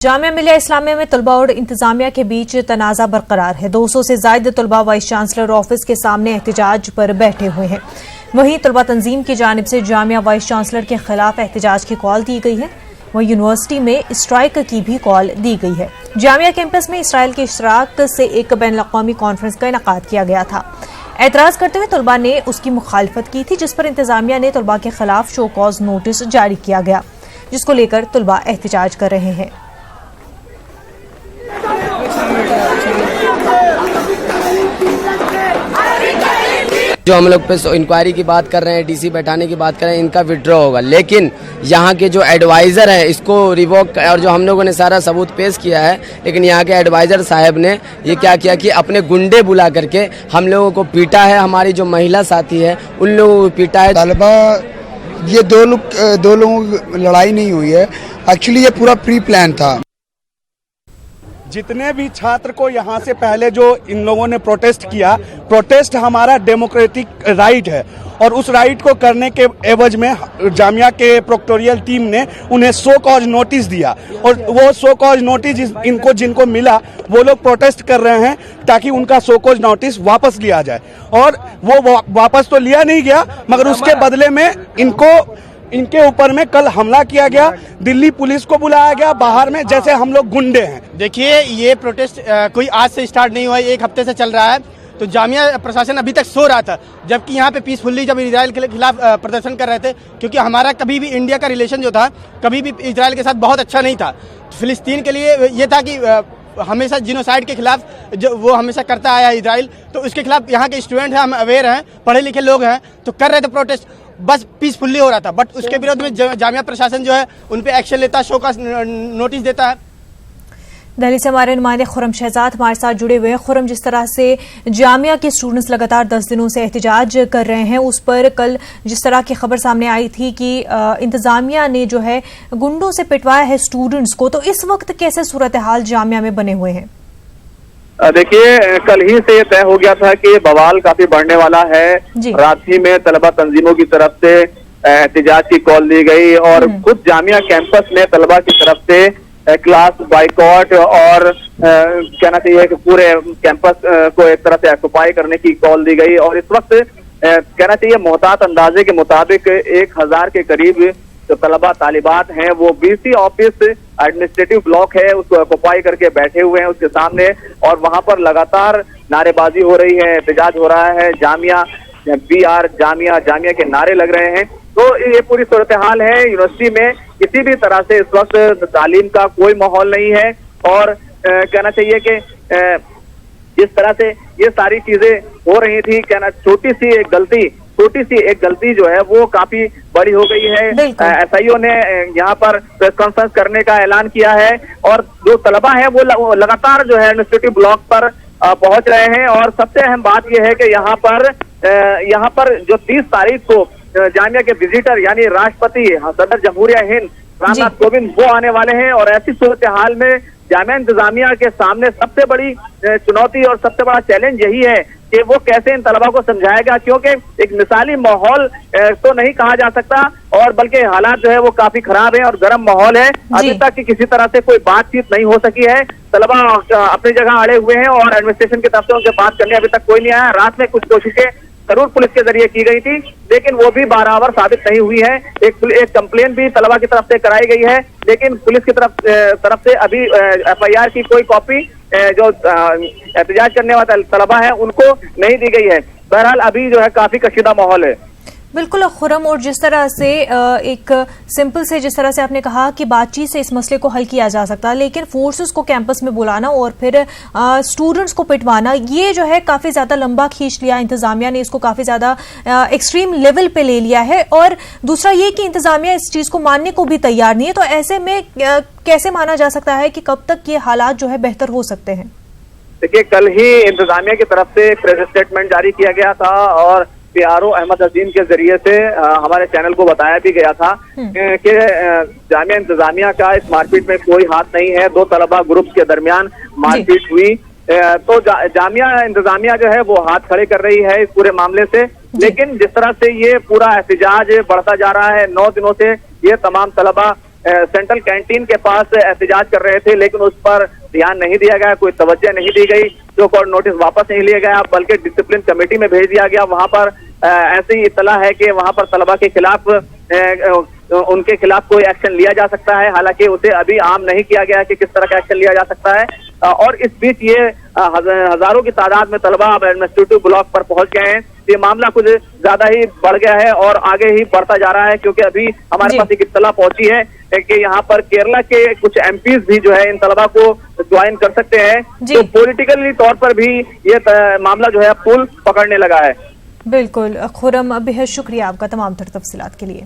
जामिया मिलिया इस्लामिया में तलबा और इंतजामिया के बीच तनाजा बरकरार है। 200 से ज्यादा तलबा वाइस चांसलर ऑफिस के सामने एहतजाज पर बैठे हुए हैं। वहीं तलबा तंजीम की जानिब से जामिया वाइस चांसलर के खिलाफ एहतजाज की कॉल दी गई है। वहीं यूनिवर्सिटी में स्ट्राइक की भी कॉल दी गई है। जामिया कैंपस में इसराइल के इश्तराक से एक बैनुल-अक़वामी कॉन्फ्रेंस का इनेकाद किया गया था। एतराज करते हुए तलबा ने उसकी मुखालफत की थी, जिस पर इंतजामिया ने तलबा के खिलाफ शो कॉज नोटिस जारी किया गया, जिसको लेकर तलबा एहतजाज कर रहे हैं। जो हम लोग पे इंक्वायरी की बात कर रहे हैं, डीसी बैठाने की बात कर रहे हैं, इनका विड्रॉ होगा, लेकिन यहाँ के जो एडवाइज़र है इसको रिवोक, और जो हम लोगों ने सारा सबूत पेश किया है, लेकिन यहाँ के एडवाइज़र साहब ने ये क्या किया कि अपने गुंडे बुला करके हम लोगों को पीटा है। हमारी जो महिला साथी है उन लोगों को पीटा है। तलबा ये दो लोगों की लड़ाई नहीं हुई है, एक्चुअली ये पूरा प्री प्लान था। जितने भी छात्र को यहाँ से पहले जो इन लोगों ने प्रोटेस्ट किया, प्रोटेस्ट हमारा डेमोक्रेटिक राइट है और उस राइट को करने के एवज में जामिया के प्रोक्टोरियल टीम ने उन्हें शो कॉज नोटिस दिया और वो शो कॉज नोटिस इनको जिनको मिला वो लोग प्रोटेस्ट कर रहे हैं ताकि उनका शो कॉज नोटिस वापस लिया जाए। और वो वापस तो लिया नहीं गया, मगर उसके बदले में इनके ऊपर में कल हमला किया गया। दिल्ली पुलिस को बुलाया गया बाहर में, जैसे हम लोग गुंडे हैं। देखिए, ये प्रोटेस्ट कोई आज से स्टार्ट नहीं हुआ है, एक हफ्ते से चल रहा है। तो जामिया प्रशासन अभी तक सो रहा था, जबकि यहाँ पे पीसफुल्ली जब इजराइल के खिलाफ प्रदर्शन कर रहे थे, क्योंकि हमारा कभी भी इंडिया का रिलेशन जो था कभी भी इजराइल के साथ बहुत अच्छा नहीं था। फिलिस्तीन के लिए ये था कि हमेशा जिनोसाइड के खिलाफ जो वो हमेशा करता आया इजराइल, तो उसके खिलाफ यहाँ के स्टूडेंट हैं, हम अवेयर हैं, पढ़े लिखे लोग हैं, तो कर रहे थे प्रोटेस्ट, बस पीसफुल्ली हो रहा था। बट उसके विरोध में जामिया प्रशासन जो है उन पे एक्शन लेता, शो का नोटिस देता है। दिल्ली से हमारे नुमाइंदे खुरम शहजाद हमारे साथ जुड़े हुए हैं। खुरम, जिस तरह से जामिया के स्टूडेंट्स लगातार 10 दिनों से एहतजाज कर रहे हैं, उस पर कल जिस तरह की खबर सामने आई थी कि इंतजामिया ने जो है गुंडों से पिटवाया है स्टूडेंट्स को, तो इस वक्त कैसे सूरत हाल जामिया में बने हुए हैं? देखिए, कल ही से ये तय हो गया था कि बवाल काफी बढ़ने वाला है। रांची में तलबा तंजीमों की तरफ से एहतजाज की कॉल दी गई और खुद जामिया कैंपस में तलबा की तरफ से क्लास बाइकॉट और कहना चाहिए कि पूरे कैंपस को एक तरह से ऑक्युपाई करने की कॉल दी गई। और इस वक्त कहना चाहिए मोहतात अंदाजे के मुताबिक 1000 के करीब जो तलबा तालिबात हैं वो बीसी ऑफिस एडमिनिस्ट्रेटिव ब्लॉक है उसको ऑक्युपाई करके बैठे हुए हैं उसके सामने, और वहां पर लगातार नारेबाजी हो रही है, एहतजाज हो रहा है। जामिया BR जामिया के नारे लग रहे हैं। तो ये पूरी सूरत हाल है। यूनिवर्सिटी में किसी भी तरह से इस वक्त तालीम का कोई माहौल नहीं है और कहना चाहिए कि जिस तरह से ये सारी चीजें हो रही थी, कहना छोटी सी एक गलती जो है वो काफी बड़ी हो गई है। SIO ने यहाँ पर प्रेस कॉन्फ्रेंस करने का ऐलान किया है और जो तलबा है वो लगातार जो है एडमिनिस्ट्रेटिव ब्लॉक पर पहुंच रहे हैं। और सबसे अहम बात यह है कि यहाँ पर जो 30 तारीख को जामिया के विजिटर यानी राष्ट्रपति सदर जमहूरिया हिंद रामनाथ कोविंद वो आने वाले हैं। और ऐसी सूरत हाल में जामिया इंतजामिया के सामने सबसे बड़ी चुनौती और सबसे बड़ा चैलेंज यही है कि वो कैसे इन तलबा को समझाएगा, क्योंकि एक मिसाली माहौल तो नहीं कहा जा सकता और बल्कि हालात जो है वो काफी खराब है और गर्म माहौल है। अभी तक की किसी तरह से कोई बातचीत नहीं हो सकी है। तलबा अपनी जगह अड़े हुए हैं और एडमिनिस्ट्रेशन की तरफ से उनसे बात करने अभी तक कोई नहीं आया। रात में कुछ कोशिशें जरूर पुलिस के जरिए की गई थी, लेकिन वो भी बराबर साबित नहीं हुई है। एक कंप्लेन भी तलबा की तरफ से कराई गई है, लेकिन पुलिस की तरफ से अभी FIR की कोई कॉपी जो एहतजाज करने वाले तलबा है उनको नहीं दी गई है। बहरहाल अभी जो है काफी कशीदा माहौल है। बिल्कुल खुरम, और जिस तरह से एक सिंपल से जिस तरह से आपने कहा कि बातचीत से इस मसले को हल किया जा सकता है, लेकिन फोर्सेस को कैंपस में बुलाना और फिर स्टूडेंट्स को पिटवाना, ये जो है काफी ज्यादा लंबा खींच लिया। इंतजामिया ने इसको काफी ज्यादा एक्सट्रीम लेवल पे ले लिया है। और दूसरा ये कि इंतजामिया इस चीज को मानने को भी तैयार नहीं है। तो ऐसे में कैसे माना जा सकता है कि कब तक ये हालात जो है बेहतर हो सकते हैं? देखिए, कल ही इंतजामिया की तरफ से प्रेस स्टेटमेंट जारी किया गया था और PRO अहमद हसीन के जरिए से हमारे चैनल को बताया भी गया था कि जामिया इंतजामिया का इस मारपीट में कोई हाथ नहीं है। 2 तलबा ग्रुप्स के दरमियान मारपीट हुई, तो जामिया इंतजामिया जो है वो हाथ खड़े कर रही है इस पूरे मामले से। लेकिन जिस तरह से ये पूरा एहतजाज बढ़ता जा रहा है, 9 दिनों से ये तमाम तलबा सेंट्रल कैंटीन के पास एहतजाज कर रहे थे, लेकिन उस पर ध्यान नहीं दिया गया, कोई तवज्जो नहीं दी गई। जो कोर्ट नोटिस वापस नहीं लिया गया, बल्कि डिसिप्लिन कमेटी में भेज दिया गया। वहां पर ऐसी इत्तला है कि वहां पर तलबा के खिलाफ उनके खिलाफ कोई एक्शन लिया जा सकता है। हालांकि उसे अभी आम नहीं किया गया कि किस तरह का एक्शन लिया जा सकता है। और इस बीच ये हजारों की तादाद में तलबा अब एडमिनिस्ट्रेटिव ब्लॉक पर पहुंच गए हैं। ये मामला कुछ ज्यादा ही बढ़ गया है और आगे ही बढ़ता जा रहा है, क्योंकि अभी हमारे पास एक इत्तला पहुंची है कि यहाँ पर केरला के कुछ एमपीज भी जो है इन तलबा को ज्वाइन कर सकते हैं। तो पॉलिटिकली तौर पर भी ये मामला जो है पुल पकड़ने लगा है। बिल्कुल खुरम, बेहद शुक्रिया आपका तमाम तर तफसीलात के लिए।